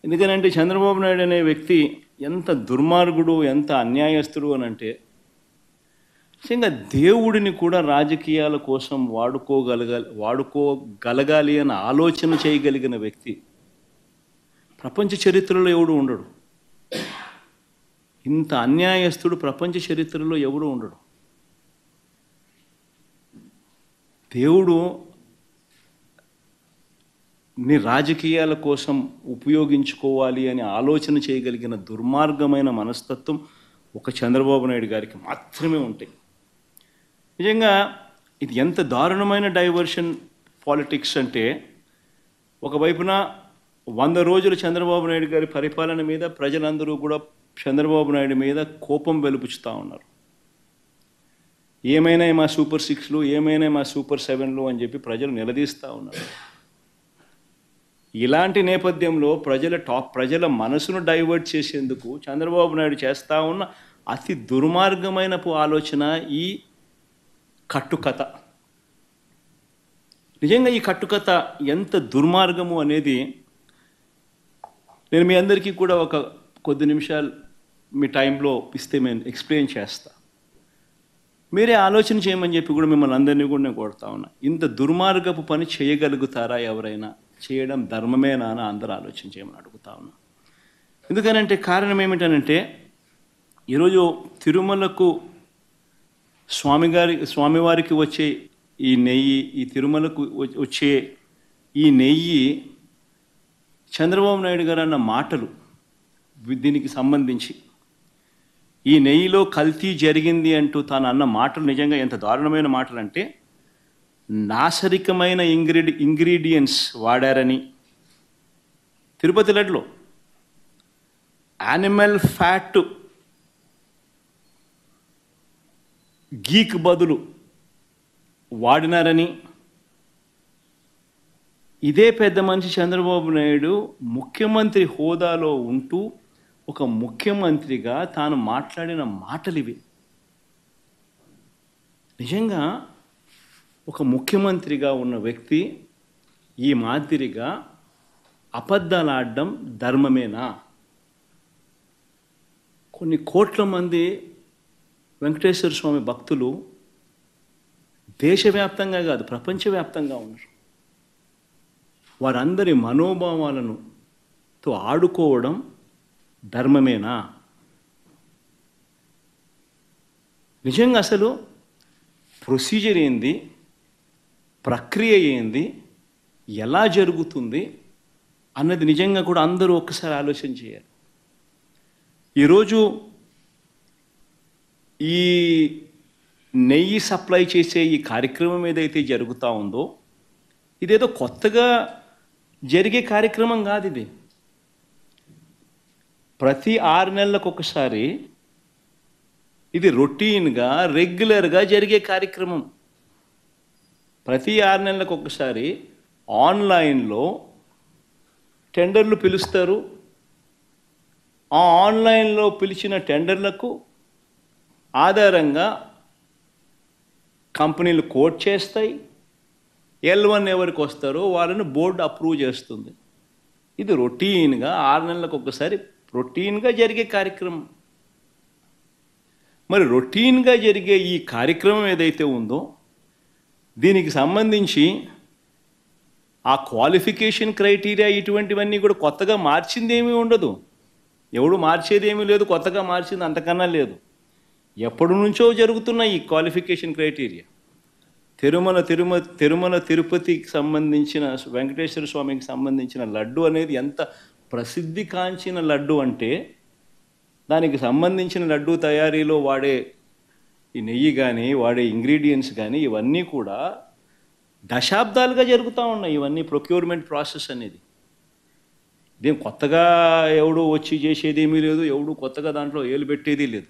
ఎందుకనంటే చంద్రబాబు నాయుడు అనే వ్యక్తి ఎంత దుర్మార్గుడు, ఎంత అన్యాయస్తుడు అని అంటే, నిజంగా దేవుడిని కూడా రాజకీయాల కోసం వాడుకోగలగాలి అని ఆలోచన చేయగలిగిన వ్యక్తి ప్రపంచ చరిత్రలో ఎవడు ఉండడు. ఇంత అన్యాయస్తుడు ప్రపంచ చరిత్రలో ఎవడు ఉండడు. దేవుడు నీ రాజకీయాల కోసం ఉపయోగించుకోవాలి అని ఆలోచన చేయగలిగిన దుర్మార్గమైన మనస్తత్వం ఒక చంద్రబాబు నాయుడు గారికి మాత్రమే ఉంటాయి. నిజంగా ఇది ఎంత దారుణమైన డైవర్షన్ పాలిటిక్స్ అంటే, ఒకవైపున 100 రోజులు చంద్రబాబు నాయుడు గారి పరిపాలన మీద ప్రజలందరూ కూడా చంద్రబాబు నాయుడు మీద కోపం వెలుపుచుతూ ఉన్నారు. ఏమైనా మా సూపర్ 6లు, ఏమైనా మా సూపర్ 7లు అని చెప్పి ప్రజలు నిలదీస్తూ ఉన్నారు. ఇలాంటి నేపథ్యంలో ప్రజల మనసును డైవర్ట్ చేసేందుకు చంద్రబాబు నాయుడు చేస్తూ ఉన్న అతి దుర్మార్గమైన ఆలోచన ఈ కట్టుకథ. నిజంగా ఈ కట్టుకథ ఎంత దుర్మార్గము అనేది నేను మీ అందరికీ కూడా ఒక కొద్ది నిమిషాలు మీ టైంలో ఇస్తే నేను ఎక్స్ప్లెయిన్ చేస్తా. మీరే ఆలోచన చేయమని చెప్పి కూడా మిమ్మల్ని అందరినీ కూడా నేను కొడతా ఉన్నా. ఇంత దుర్మార్గపు పని చేయగలుగుతారా ఎవరైనా? చేయడం ధర్మమేనా అని అందరూ ఆలోచన చేయమని అడుగుతా ఉన్నా. ఎందుకనంటే కారణం ఏమిటనంటే, ఈరోజు తిరుమలకు స్వామివారికి వచ్చే ఈ నెయ్యి, ఈ తిరుమలకు వచ్చే ఈ నెయ్యి చంద్రబాబు నాయుడు గారు అన్న మాటలు దీనికి సంబంధించి, ఈ నెయ్యిలో కల్తీ జరిగింది అంటూ తాను అన్న మాటలు నిజంగా ఎంత దారుణమైన మాటలు అంటే, నాశరికమైన ఇంగ్రీడియంట్స్ వాడారని, తిరుపతి లడ్డులో యానిమల్ ఫ్యాట్ గీక్ బదులు వాడినారని, ఇదే పెద్ద మనిషి చంద్రబాబు నాయుడు ముఖ్యమంత్రి హోదాలో ఉంటూ ఒక ముఖ్యమంత్రిగా తాను మాట్లాడిన మాటలు ఇవి. నిజంగా ఒక ముఖ్యమంత్రిగా ఉన్న వ్యక్తి ఈ మాదిరిగా అబద్ధాలు ఆడడం ధర్మమేనా? కొన్ని కోట్ల మంది వెంకటేశ్వర స్వామి భక్తులు దేశవ్యాప్తంగా కాదు ప్రపంచవ్యాప్తంగా ఉన్నారు. వారందరి మనోభావాలతో ఆడుకోవడం ధర్మమేనా? నిజంగా అసలు ప్రొసీజర్ ఏంది, ప్రక్రియ ఏంది, ఎలా జరుగుతుంది అన్నది నిజంగా కూడా అందరూ ఒక్కసారి ఆలోచన చేయాలి. ఈరోజు ఈ నెయ్యి సప్లై చేసే ఈ కార్యక్రమం ఏదైతే జరుగుతూ ఉందో, ఇదేదో కొత్తగా జరిగే కార్యక్రమం కాదు. ఇది ప్రతి 6 నెలలకు ఒకసారి ఇది రొటీన్గా రెగ్యులర్గా జరిగే కార్యక్రమం. ప్రతి 6 నెలలకు ఒకసారి ఆన్లైన్లో టెండర్లు పిలుస్తారు. ఆ ఆన్లైన్లో పిలిచిన టెండర్లకు ఆధారంగా కంపెనీలు కోట్ చేస్తాయి. L1 ఎవరికి వస్తారో వాళ్ళని బోర్డు అప్రూవ్ చేస్తుంది. ఇది రొటీన్గా 6 నెలలకు ఒకసారి రొటీన్గా జరిగే కార్యక్రమం. మరి రొటీన్గా జరిగే ఈ కార్యక్రమం ఏదైతే ఉందో, దీనికి సంబంధించి ఆ క్వాలిఫికేషన్ క్రైటీరియా ఇటువంటివన్నీ కూడా కొత్తగా మార్చింది ఏమీ ఉండదు. ఎవడు మార్చేది ఏమీ లేదు, కొత్తగా మార్చింది అంతకన్నా లేదు. ఎప్పటి నుంచో జరుగుతున్న ఈ క్వాలిఫికేషన్ క్రైటీరియా తిరుమల తిరుపతికి సంబంధించిన వెంకటేశ్వర స్వామికి సంబంధించిన లడ్డు అనేది ఎంత ప్రసిద్ధి కాంచిన లడ్డు అంటే, దానికి సంబంధించిన లడ్డు తయారీలో వాడే ఈ నెయ్యి కానీ వాడే ఇంగ్రీడియంట్స్ కానీ ఇవన్నీ కూడా దశాబ్దాలుగా జరుగుతూ ఉన్నాయి. ఇవన్నీ ప్రొక్యూర్మెంట్ ప్రాసెస్ అనేది. ఇదేం కొత్తగా ఎవడు వచ్చి చేసేది ఏమీ లేదు, ఎవడు కొత్తగా దాంట్లో ఏలు పెట్టేది లేదు.